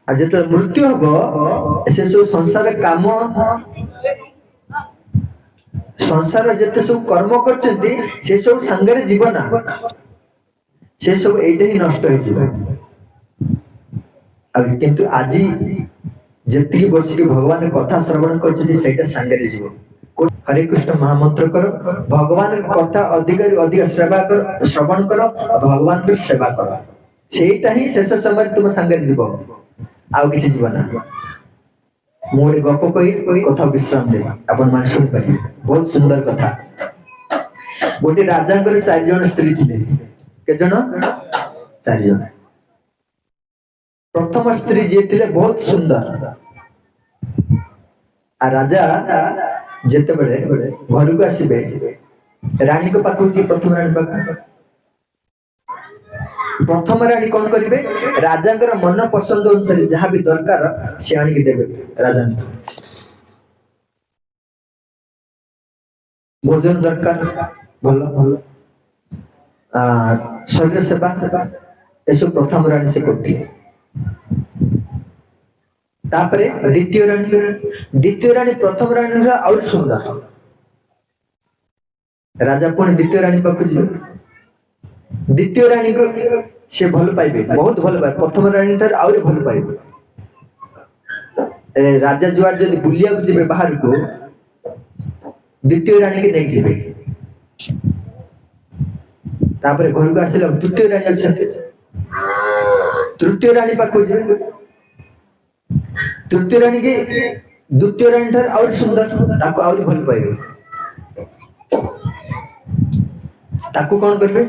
आ जत मृत्यु हबो से सब संसार काम संसार जते सब कर्म करचंती से सब संगरे जीवन से सब एइटे ही नष्ट हो जीव आ किंतु आजी जति वर्ष के भगवान कथा श्रवण करचंती सेटा संगरे जीव हरे कृष्ण महामंत्र करो भगवान कथा अधिक अधिक सेवा कर श्रवण करो भगवान की सेवा करो सेटा ही शेष समय तुम संगरे जीव आउ किसी जीवन मु गोटे गप कही कथा विश्राम दे अपन मान सुन पारे बहुत सुंदर कथा गोटे राजा चार जन स्त्री थे के जन चार जन प्रथम स्त्री जी थे बहुत सुंदर आ राजा जेते बेले घर को आसबे रानी को पाखु प्रथम रानी पाखु प्रथम रानी कौन करिवे राजा मन पसंद अनुसार जहाँ भी दरकार से आनिक देवे राजा भोजन दरकार भल भल शरीर सेवा एसब प्रथम रानी से करती तापरे द्वितीय रानी प्रथम रानी और सुंदर राजा पुणी द्वितीय रानी पाखु द्वितीय रानी को से भल पाइबे बहुत भल पाए प्रथम रानी ठार आउरी भल पाइबे राजा जुआर जदि बुलिया को जिबे बाहर को द्वितीय रानी के नहीं जिबे तापरे घर को आसिला तृतीय रानी अछंती तृतीय रानी पाखु जिबे तृतीय रानी के द्वितीय रानी ठार और सुंदर ताको और भल पाइबे ताको कौन करबे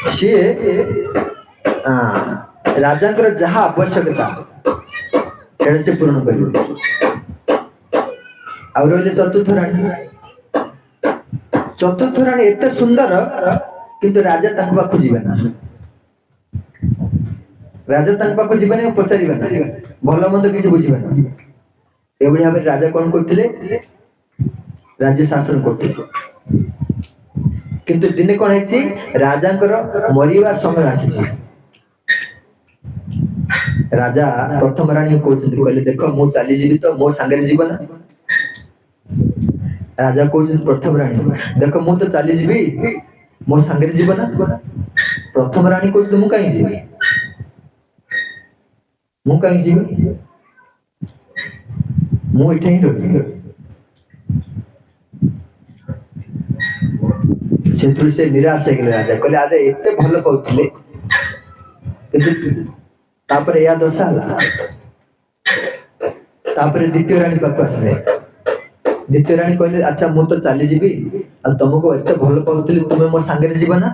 सी राजा जहा आवश्यकता से पूर्ण कर चतुर्थ राणी एत सुंदर किंतु राजा पाखु जीवे ना राजा पाखु जीवे पचारे भल मंद किसी बुझे ना ये भाव राजा कौन करते राज्य शासन करते किंतु दिने कौन है राजा मरिवा समय आसी राजा प्रथम रानी कहले देख मु चली जीवी तो मो सांगे जीव ना राजा कहते प्रथम रानी देख मु तो चली जीवी मो सांगे जीव ना प्रथम रानी कहते मु कहीं जीवी मु कहीं जीवी मु इठे ही रही से निराश हो गए राजा कहले अरे एते भल पाउथिले तापरे या दशा तापरे द्वितीय रानी पाखु आसले द्वितीय रानी कहले अच्छा मु तो चली जीवी आ तुमको एते भल पाउथिले तुमे मो संगे जीव ना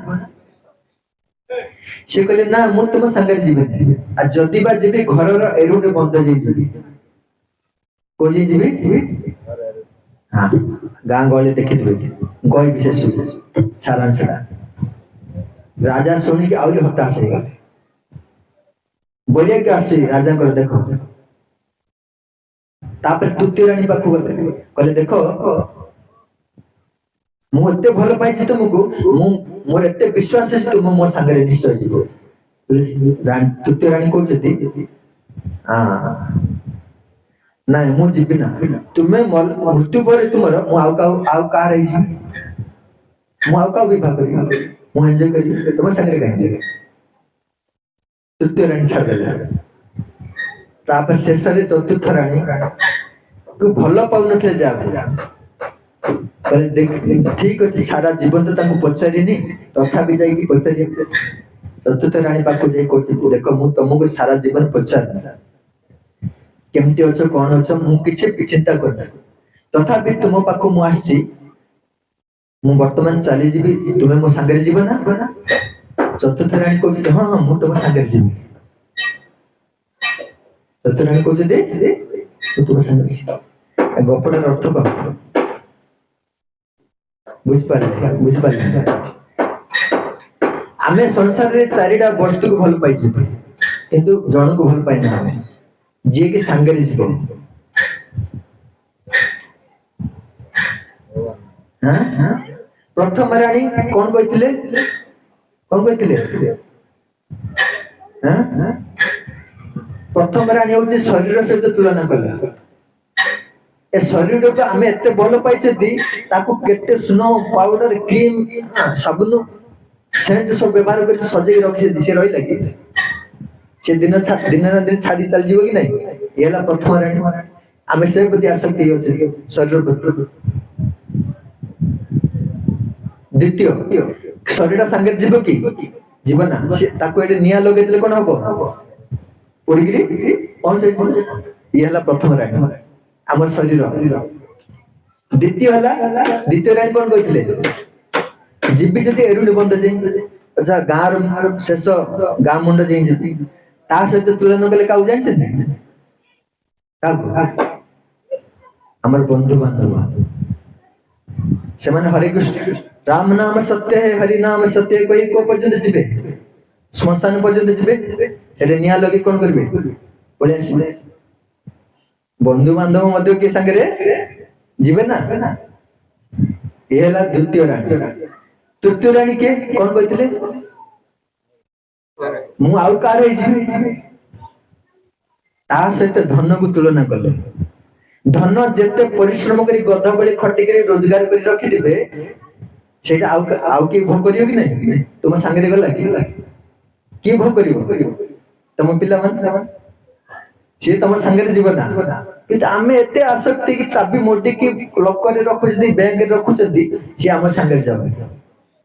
से कहले ना मु तुम संगे जीवी आ जदि बा जीवी घरर एरुडे बंद जाई जीवी को जीवी हां गां गळे देखि दिबे गई विशेष सारांश राजा शुणी के आउरी हताश हो गए बोलिए कि आसी राजा को देखो तापर तृतीय रानी पाखु गले कहले देखो मु एते भल पाइछि तुमको मोर एते विश्वास है तुम मो संगे निश्चय जीवो तृतीय रानी कहते नहीं मु जीवी ना तुम्हें मृत्यु पर तुमर मु आउ का रही मु आउ का विवाह करी मु एंजॉय करी तुम संगे कहीं तृतीय रानी छाड़ देला तापर शेष रे चतुर्थ रानी तू भल पाउ नथे जा कहले देख ठीक अछि सारा जीवन तो ताको पचारिनी तथापि जाई कि पचारि चतुर्थ रानी पाखु जाई कहछि देखो मु तुमको सारा जीवन पचार केमती अच्छो कौन अच्छो मु किछि चिंता करना तथापि तुम पाखु मु आछि मु वर्तमान चली जीवी तुम्हें मो संगे जीव ना चतुर्थ रानी कहते हाँ हाँ मु तुम संगे जीवी चतुर्थ रानी कहते तुम संगे जीव गपटार अर्थ कौन बुझिपारे आमे संसार रे चारिटा वस्तु को भल पाई किंतु जन को भल पाई ना जी के संगे जीव प्रथम रानी कौन कहते प्रथम राणी हूँ शरीर सहित तुलना कले ए शरीर को आम एत भल पाई केते स्नो पाउडर क्रीम साबुन सेंट सब व्यवहार कर सजे रखी सी रही लगी से दिन ना दिन छाड़ी चल जीव कि नहीं ये प्रथम राणी आम से प्रति आसक्ति अच्छे शरीर प्रति द्वितीय शरीर सांगे जीव कि जीव ना ये निआ लगे कौन हम उड़िकी कौन से ये प्रथम राणी आम शरीर द्वितीय राणी कौन कहते जीवी जदि एरुणी बंध जाए अच्छा गाँव शेष गाँ मुंड जाए सहित तुलना कले क्या जानते आमर बंधु बांधव से हरे कृष्ण राम नाम सत्य है हरि नाम सत्य है कोई को पर्यंत जीवे श्मशान पर्यंत जीवे निआ लगे कौन करेंगे पलि आसबे बंधु बांधव मध्य किए सांगे जीवे ना ये द्वितीय राणी तृतीय राणी किए कौन कहते मु आउ कार सहित धन को तुलना कले धन जेते परिश्रम करी गधा बड़ी खटिक रोजगार कर रखिथे से आउ किए भोग कर कि नहीं तुम सांगे गला किए भोग कर तुम पिला सी तुम सांगे जीव ना कि आम एत आसक्ति कि चाबी मोडिकी लकर रखुच बैंक रखुच सी आम सांगे जाओ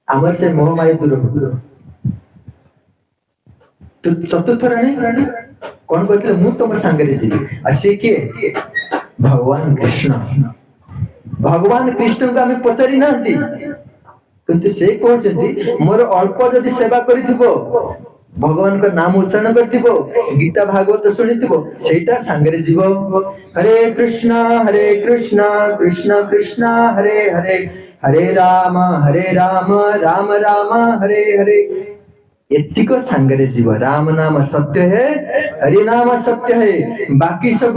आमर से मोह माया दूर तो चतुर्थ राणी कौन कहते मु तुम सांगे जीवी सी किए भगवान कृष्ण को आम पचारि ना किंतु से कहते मोर अल्प जदि सेवा कर भगवान का नाम उच्चारण कर गीता भागवत शुणी सेटा सांगे जीव हरे कृष्ण कृष्ण कृष्ण हरे हरे हरे राम राम राम हरे हरे एतिक सांगे जीव राम नाम सत्य है हरि नाम सत्य है बाकी सब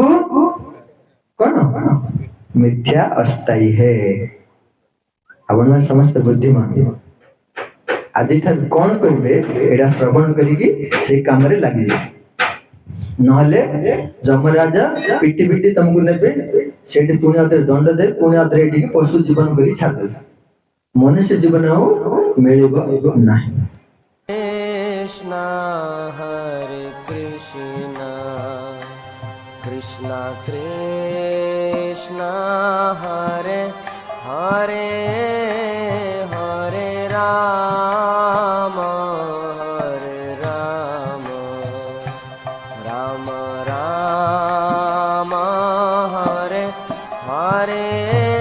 कौन मिथ्या अस्थायी है आपण समस्त बुद्धिमान आज कौन करेंगे एटा श्रवण करी काम लगे नहले जमराजा पिटी पिटी तुमको ने से पुणी आदि दंड दे पुणी आदि पशु जीवन कर छाड़ मनुष्य जीवन मिल ना कृष्ण हरे कृष्ण कृष्ण कृष्ण हरे हरे हरे राम राम राम हरे हरे